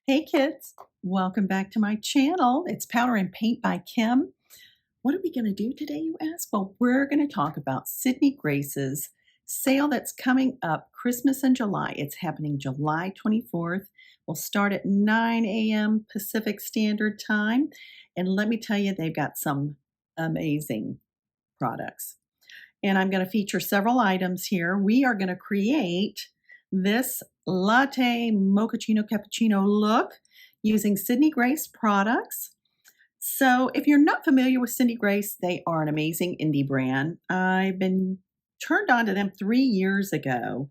Hey kids, welcome back to my channel. It's Powder and Paint by Kim. What are we going to do today, you ask? Well, we're going to talk about Sydney Grace's sale that's coming up Christmas in July. It's happening July 24th. We'll start at 9 a.m. Pacific Standard Time. And let me tell you, they've got some amazing products. And I'm going to feature several items here. We are going to create this latte mochaccino cappuccino look using Sydney Grace products. So if you're not familiar with Sydney Grace, they are an amazing indie brand. I've been turned on to them 3 years ago,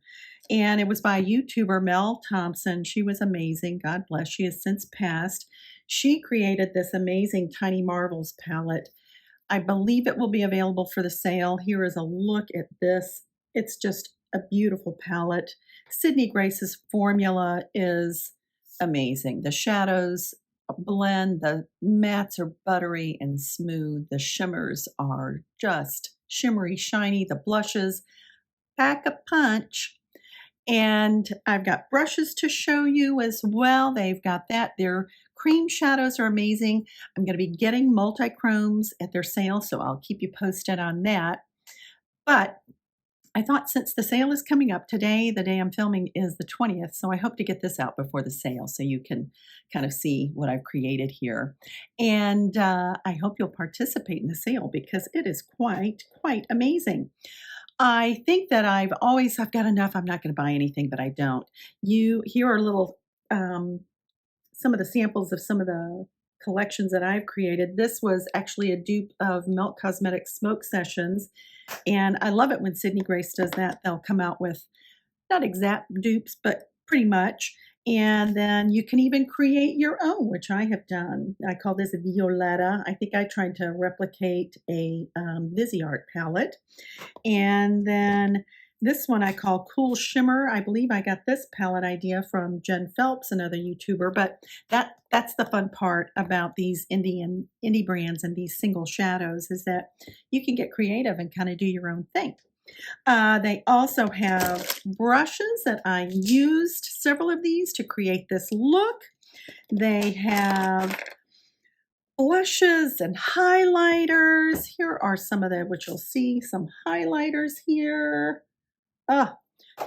and it was by a YouTuber, Mel Thompson. She was amazing. God bless. She has since passed. She created this amazing Tiny Marvels palette. I believe it will be available for the sale. Here is a look at this. It's just a beautiful palette. Sydney Grace's formula is amazing. The shadows blend, the mattes are buttery and smooth. The shimmers are just shimmery, shiny. The blushes pack a punch. And I've got brushes to show you as well. They've got that. Their cream shadows are amazing. I'm going to be getting multi-chromes at their sale, so I'll keep you posted on that. But I thought since the sale is coming up today, the day I'm filming is the 20th, so I hope to get this out before the sale so you can kind of see what I've created here. And I hope you'll participate in the sale because it is quite amazing. I think that I've got enough. I'm not going to buy anything, but I don't. Here are little, some of the samples of some of the collections that I've created. This was actually a dupe of Milk Cosmetics Smoke Sessions. And I love it when Sydney Grace does that. They'll come out with not exact dupes, but pretty much. And then you can even create your own, which I have done. I call this Violetta. I think I tried to replicate a Viseart palette. And then this one I call Cool Shimmer. I believe I got this palette idea from Jen Phelps, another YouTuber. But that's the fun part about these indie brands and these single shadows is that you can get creative and kind of do your own thing. They also have brushes that I used several of these to create this look. They have blushes and highlighters. Here are some of the, which you'll see, some highlighters here.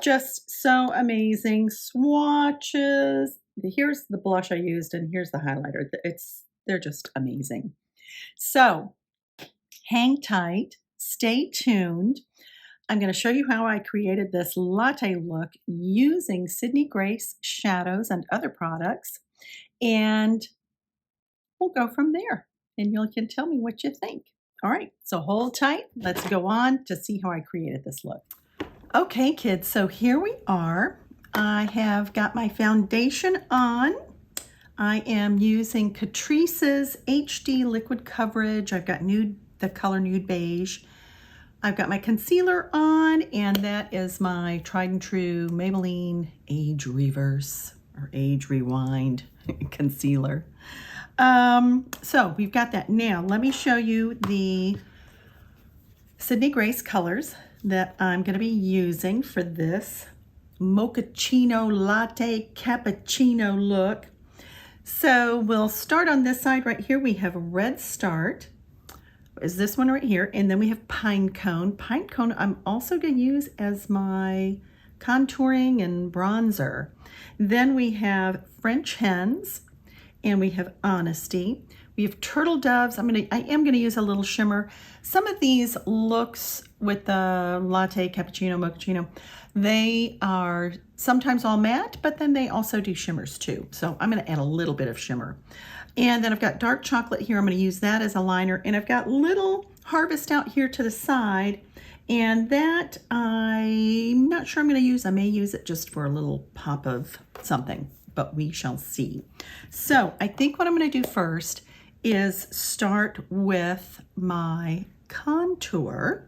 Just so amazing. Swatches. Here's the blush I used and here's the highlighter. They're just amazing. So hang tight, stay tuned. I'm going to show you how I created this latte look using Sydney Grace shadows and other products. And we'll go from there and you can tell me what you think. All right, so hold tight. Let's go on to see how I created this look. Okay, kids, so here we are. I have got my foundation on. I am using Catrice's HD Liquid Coverage. I've got the color Nude Beige. I've got my concealer on, and that is my tried and true Maybelline Age Reverse or Age Rewind concealer. So we've got that. Now, let me show you the Sydney Grace colors that I'm going to be using for this mochaccino latte cappuccino look. So we'll start on this side right here. We have Red Start. Is this one right here, and then we have Pine Cone. Pine Cone I'm also going to use as my contouring and bronzer. Then we have French Hens, and we have Honesty. We have Turtle Doves. I am going to use a little shimmer. Some of these looks with the latte, cappuccino, mochaccino, they are sometimes all matte, but then they also do shimmers too. So I'm going to add a little bit of shimmer. And then I've got dark chocolate here. I'm going to use that as a liner. And I've got little Harvest out here to the side. And that I'm not sure I'm going to use. I may use it just for a little pop of something, but we shall see. So I think what I'm going to do first is start with my contour.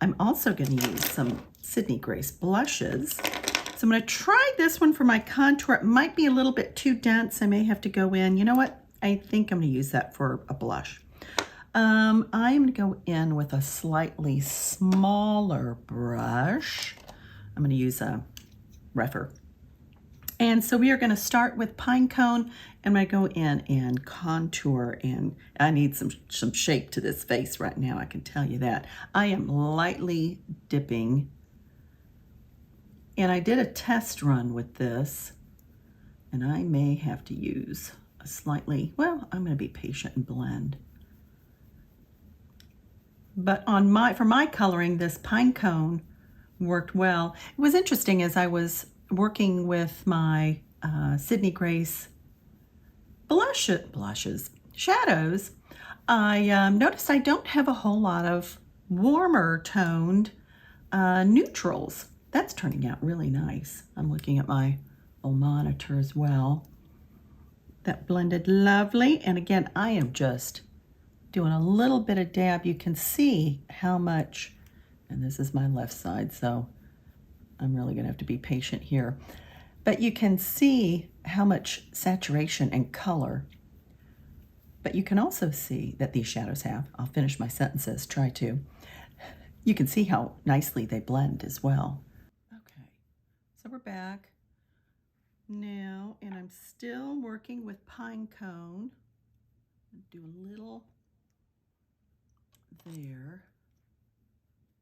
I'm also going to use some Sydney Grace blushes. So I'm going to try this one for my contour. It might be a little bit too dense. I may have to go in. You know what? I think I'm going to use that for a blush. I'm going to go in with a slightly smaller brush. I'm going to use a rougher. And so we are going to start with pine cone. I'm going to go in and contour, and I need some shape to this face right now, I can tell you that. I am lightly dipping, and I did a test run with this, and I may have to use a slightly, well, I'm going to be patient and blend. But for my coloring, this pine cone worked well. It was interesting as I was working with my Sydney Grace blushes, shadows, I noticed I don't have a whole lot of warmer toned neutrals. That's turning out really nice. I'm looking at my old monitor as well. That blended lovely. And again, I am just doing a little bit of dab. You can see how much, and this is my left side, so I'm really going to have to be patient here. But you can see how much saturation and color. But you can also see that these shadows have, I'll finish my sentences, try to. You can see how nicely they blend as well. Okay, so we're back now, and I'm still working with pine cone. Do a little there.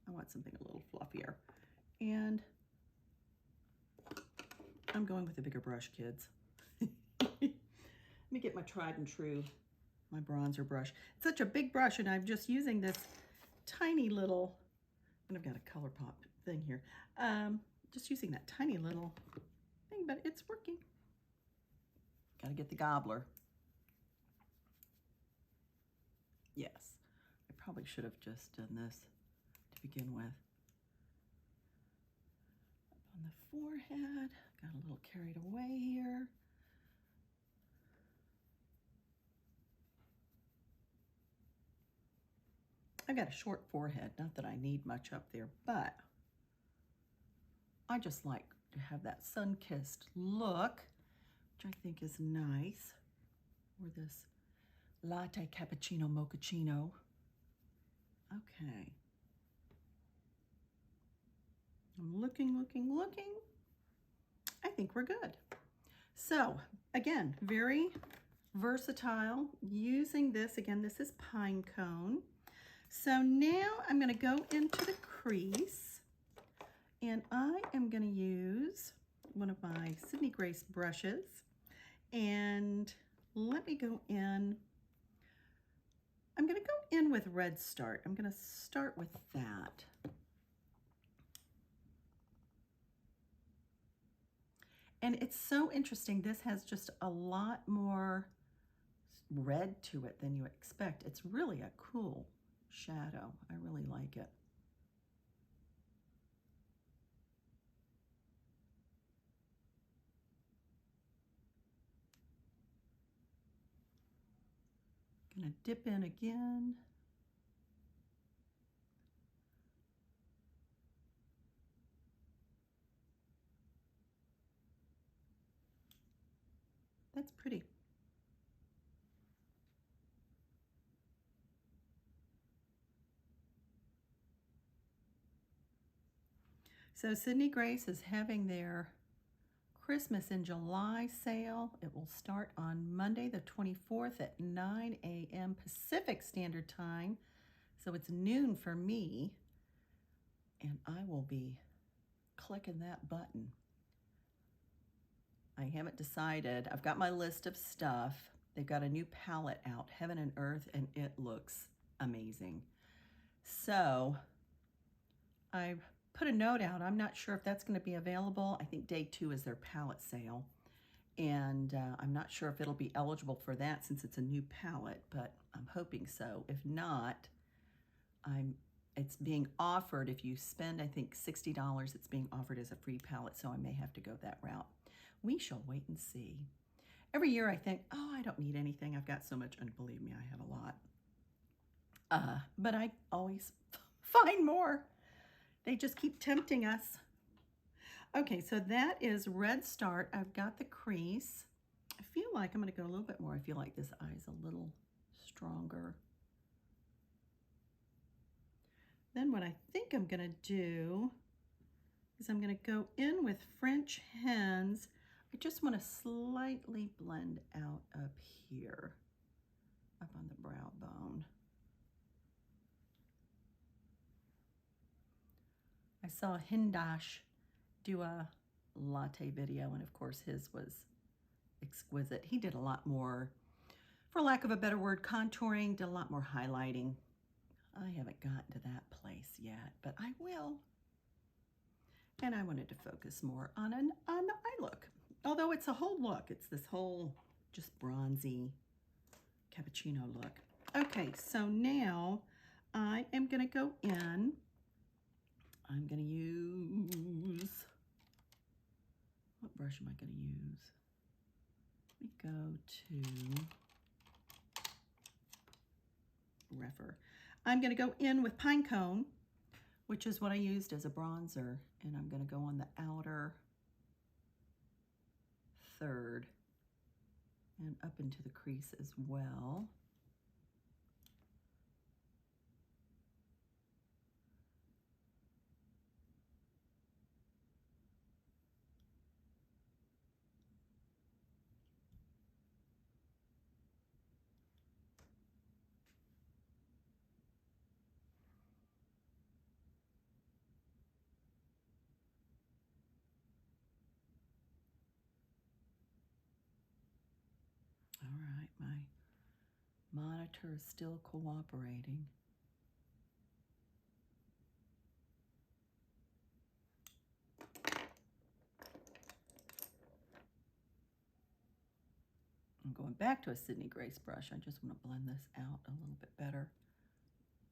I want something a little fluffier. And I'm going with a bigger brush, kids. Let me get my tried and true, my bronzer brush. It's such a big brush, and I'm just using this tiny little, and I've got a color pop thing here. Just using that tiny little thing, but it's working. Gotta get the gobbler. Yes, I probably should have just done this to begin with. Up on the forehead, got a little carried away here. I've got a short forehead, not that I need much up there, but I just like to have that sun-kissed look, which I think is nice, or this latte cappuccino mochaccino. Okay. I'm looking. I think we're good. So again, very versatile using this. Again, this is pine cone. So now I'm going to go into the crease, and I am going to use one of my Sydney Grace brushes, and let me go in. I'm going to go in with Red Start. I'm going to start with that. And it's so interesting. This has just a lot more red to it than you expect. It's really a cool shadow. I really like it. Gonna dip in again. That's pretty. So Sydney Grace is having their Christmas in July sale. It will start on Monday the 24th at 9 a.m. Pacific Standard Time. So it's noon for me, and I will be clicking that button. I haven't decided. I've got my list of stuff. They've got a new palette out, Heaven and Earth, and it looks amazing. So I've put a note out. I'm not sure if that's going to be available. I think day 2 is their palette sale, and I'm not sure if it'll be eligible for that since it's a new palette, but I'm hoping so. If not, it's being offered. If you spend, I think, $60, it's being offered as a free palette, so I may have to go that route. We shall wait and see. Every year I think, oh, I don't need anything. I've got so much, and believe me, I have a lot. But I always find more. They just keep tempting us. Okay, so that is Red Start. I've got the crease. I feel like I'm going to go a little bit more. I feel like this eye is a little stronger. Then what I think I'm going to do is I'm going to go in with French Hens. I just want to slightly blend out up here, up on the brow bone. I saw Hindash do a latte video, and of course his was exquisite. He did a lot more, for lack of a better word, contouring, did a lot more highlighting. I haven't gotten to that place yet, but I will. And I wanted to focus more on the eye look. Although it's a whole look. It's this whole just bronzy cappuccino look. Okay, so now I am going to go in. I'm going to use, what brush am I going to use? Let me go to Refer. I'm going to go in with Pine Cone, which is what I used as a bronzer, and I'm going to go on the outer third and up into the crease as well. All right, my monitor is still cooperating. I'm going back to a Sydney Grace brush. I just want to blend this out a little bit better.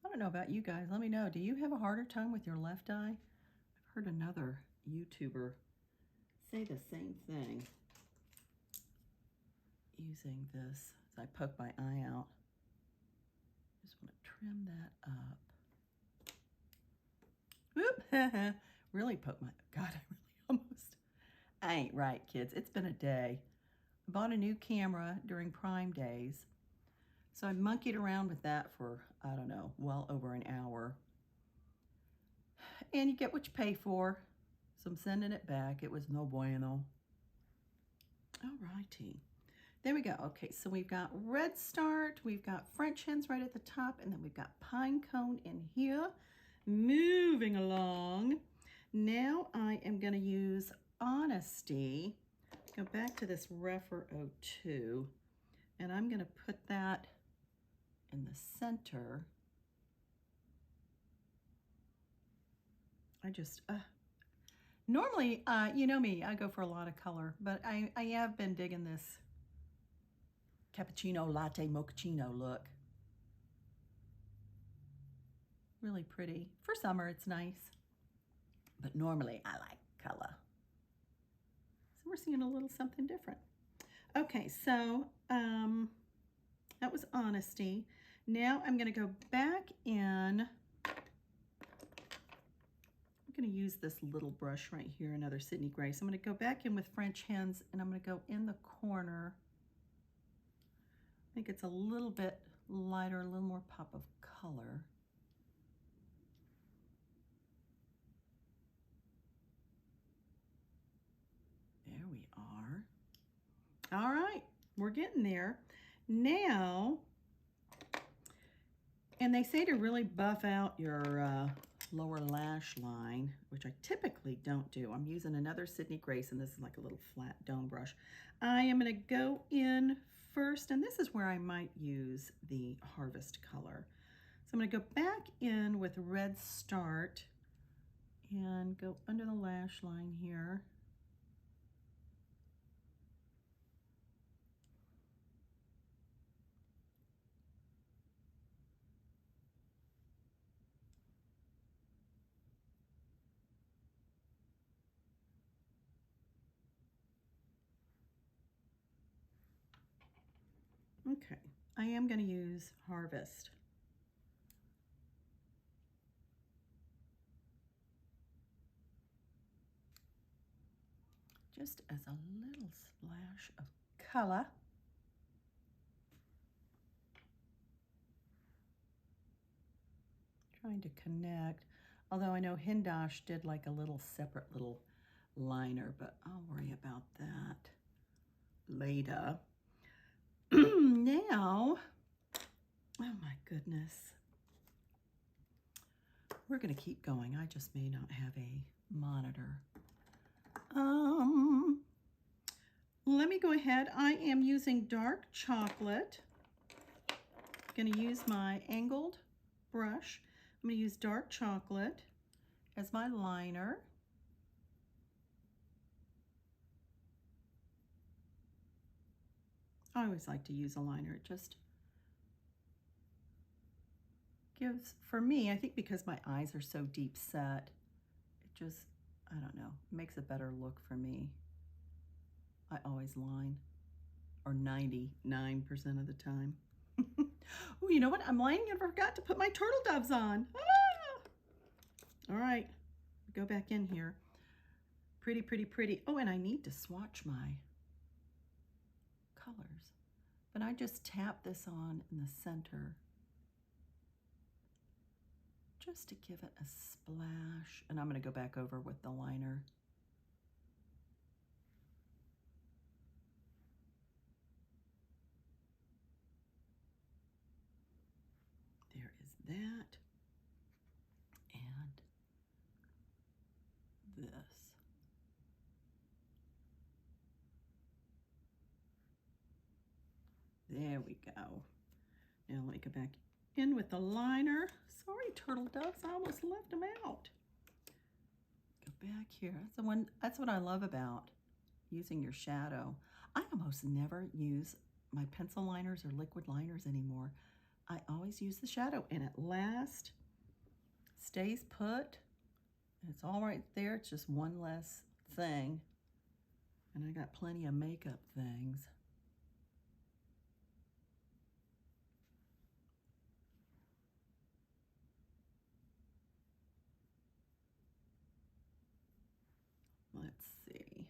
I don't know about you guys. Let me know. Do you have a harder time with your left eye? I've heard another YouTuber say the same thing using this as I poke my eye out. Just want to trim that up. Whoop! Really poke my, God, I really almost, I ain't right, kids. It's been a day. I bought a new camera during Prime Days. So I monkeyed around with that for, I don't know, well over an hour. And you get what you pay for. So I'm sending it back. It was no bueno. All righty. There we go. Okay, so we've got Red Start, we've got French Hens right at the top, and then we've got Pine Cone in here. Moving along. Now I am going to use Honesty. Go back to this Refer 02, and I'm going to put that in the center. I just, normally, you know me, I go for a lot of color, but I have been digging this cappuccino latte mochaccino look. Really pretty. For summer, it's nice, but normally I like color. So we're seeing a little something different. Okay, so that was Honesty. Now I'm going to go back in. I'm going to use this little brush right here, another Sydney Grace. I'm going to go back in with French Hens, and I'm going to go in the corner. I think it's a little bit lighter, a little more pop of color. There we are. All right, we're getting there. Now, and they say to really buff out your lower lash line, which I typically don't do. I'm using another Sydney Grace, and this is like a little flat dome brush. I am going to go in first, and this is where I might use the Harvest color. So I'm going to go back in with Red Start and go under the lash line here. Okay, I am going to use Harvest. Just as a little splash of color. Trying to connect, although I know Hindash did like a little separate little liner, but I'll worry about that later. Now, oh my goodness. We're going to keep going. I just may not have a monitor. Let me go ahead. I am using dark chocolate. I'm going to use my angled brush. I'm going to use dark chocolate as my liner. I always like to use a liner. It just gives, for me, I think because my eyes are so deep set, it just, I don't know, makes a better look for me. I always line, or 99% of the time. Oh, you know what? I'm lining and forgot to put my turtle doves on. Ah! All right, go back in here. Pretty, pretty, pretty. Oh, and I need to swatch my colors. But I just tap this on in the center just to give it a splash. And I'm going to go back over with the liner. There is that. And this. There we go. Now let me go back in with the liner. Sorry, turtle doves, I almost left them out. Go back here. That's what I love about using your shadow. I almost never use my pencil liners or liquid liners anymore. I always use the shadow, and at last stays put. It's all right there. It's just one less thing. And I got plenty of makeup things. Let's see.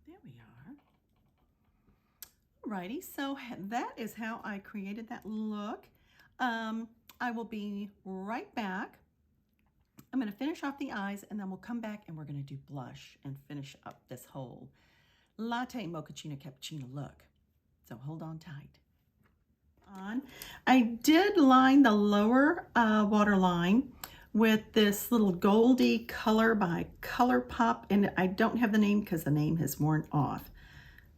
There we are. Alrighty, so that is how I created that look. I will be right back. I'm going to finish off the eyes, and then we'll come back and we're going to do blush and finish up this whole latte mochaccino cappuccino look. So hold on tight. I did line the lower waterline with this little goldy color by ColourPop, and I don't have the name because the name has worn off.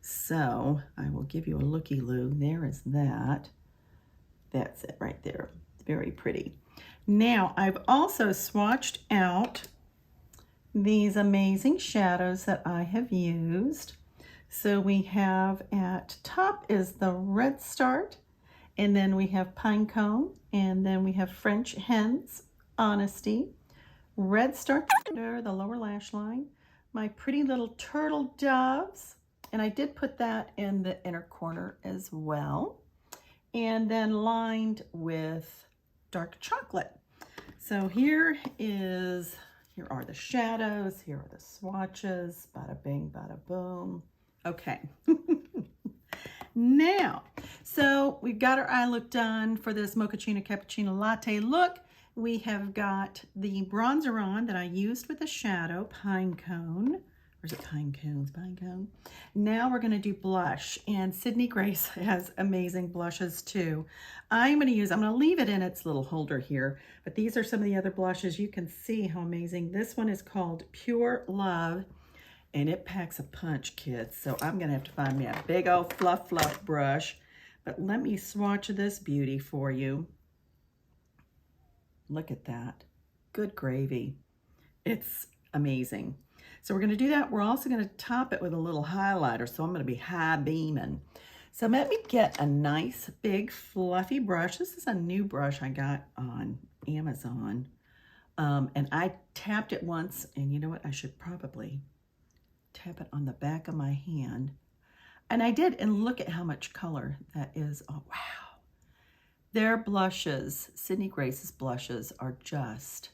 So I will give you a looky-loo. There is that. That's it right there. Very pretty. Now I've also swatched out these amazing shadows that I have used. So we have at top is the Red Start, and then we have Pinecone, and then we have French Hens, Honesty, Red Start under the lower lash line, my pretty little turtle doves, and I did put that in the inner corner as well, and then lined with dark chocolate. So here are the shadows, here are the swatches, bada bing, bada boom. Okay. Now, so we've got our eye look done for this mochaccino cappuccino latte look. We have got the bronzer on that I used with the shadow, Pinecone. Or is it Pinecones? Pinecone. Now we're going to do blush, and Sydney Grace has amazing blushes too. I'm going to leave it in its little holder here, but these are some of the other blushes. You can see how amazing. This one is called Pure Love, and it packs a punch, kids. So I'm going to have to find me a big old fluff brush, but let me swatch this beauty for you. Look at that. Good gravy. It's amazing. So we're going to do that. We're also going to top it with a little highlighter. So I'm going to be high beaming. So let me get a nice big fluffy brush. This is a new brush I got on Amazon. And I tapped it once, and you know what? I should probably tap it on the back of my hand. And I did, and look at how much color that is. Oh, wow. Their blushes, Sydney Grace's blushes, are just,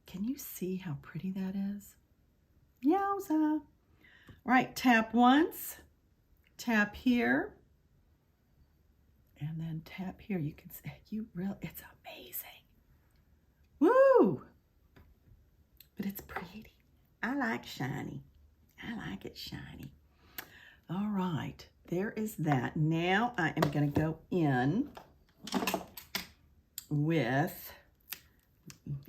can you see how pretty that is? Yowza. All right, tap once, tap here, and then tap here. You can see, it's amazing. Woo! but it's pretty. I like shiny. I like it shiny. All right, there is that. Now I am going to go in with,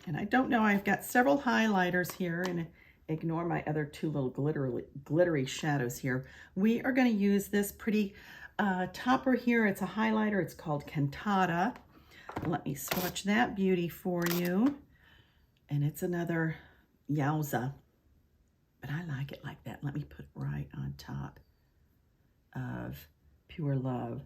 and I don't know, I've got several highlighters here, and ignore my other two little glittery shadows here. We are going to use this pretty topper here. It's a highlighter. It's called Cantata. Let me swatch that beauty for you. And it's another Yowza. But I like it like that. Let me put it right on top of Pure Love.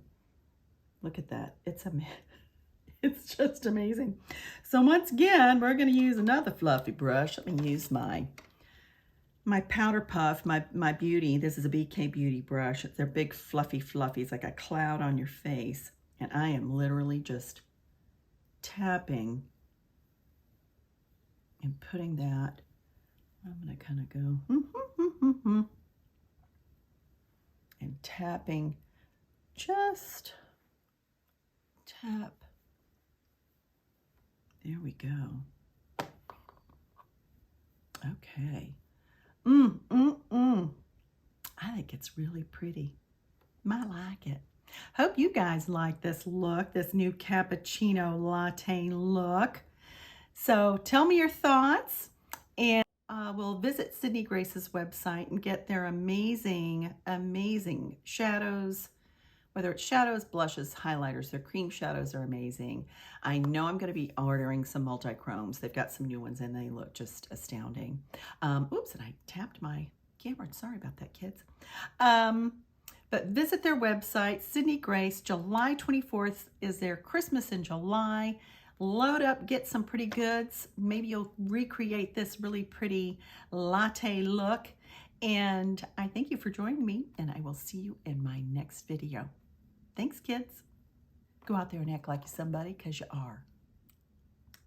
Look at that. It's just amazing. So once again, we're going to use another fluffy brush. Let me use my Powder Puff, my Beauty. This is a BK Beauty brush. They're big, fluffy. It's like a cloud on your face. And I am literally just tapping and putting that. I'm going to kind of go and tapping, just tap. There we go. Okay. I think it's really pretty. I like it. Hope you guys like this look, this new cappuccino latte look. So tell me your thoughts, and we'll visit Sydney Grace's website and get their amazing, amazing shadows. Whether it's shadows, blushes, highlighters, their cream shadows are amazing. I know I'm going to be ordering some multi-chromes. They've got some new ones and they look just astounding. Oops, and I tapped my camera. Sorry about that, kids. But visit their website, Sydney Grace. July 24th is their Christmas in July. Load up, get some pretty goods. Maybe you'll recreate this really pretty latte look. And I thank you for joining me, and I will see you in my next video. Thanks, kids. Go out there and act like you're somebody, because you are.